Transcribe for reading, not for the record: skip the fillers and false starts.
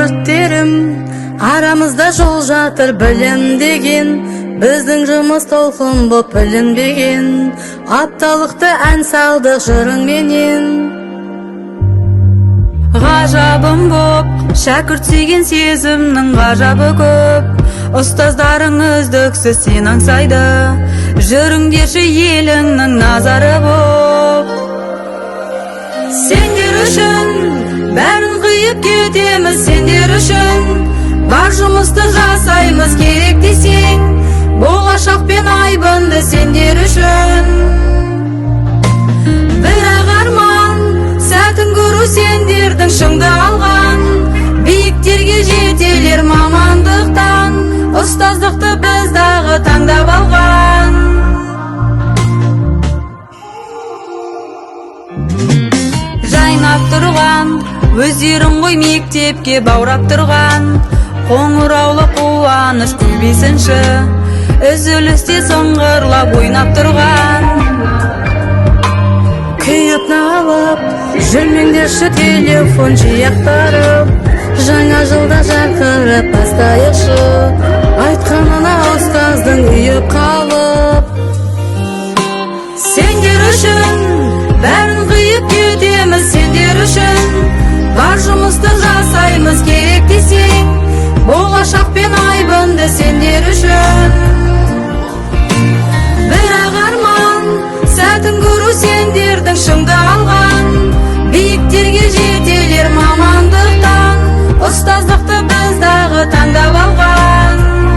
өрттерім, арамызда жол жатыр білім деген, біздің жұмыс толқын боп білінбеген, апталықты ән салдық жырыңменен. Ғажабым боп, шәкірт сүйген сезімнің ғажабы көп, ұстаздарың үздіксіз сен аңсайды, жүріңдерші еліңнің назары боп. Сендер үшін бәрін қиып кетеміз, сендер үшін бар жұмысты жасаймыз, керек десең болашақ пен айбынды сендер үшін. Бірақ арман сәтін көру сендердің шыңды алған, биіктерге жетелер мамандықтан, ұстаздықты біз дағы таңдап алған. Жайнап тұрған өздерің ғой мектепке баурап тұрған, қоңыраулы қуаныш көбейсінші, үзілісте сыңғырлап ойнап тұрған. Күйіп налып жүрмеңдерші телефон жияқтарып, жаңа жылда жарқырап бастайықшы, айтқанына ұстаздың үйіп қалып. Сендер үшін бәрін қиып кетеміз, сендер үшін бар жұмысты жасаймыз, керек десең болашақ пен айбынды сендер үшін. Бірақ арман сәтін көру сендердің шыңды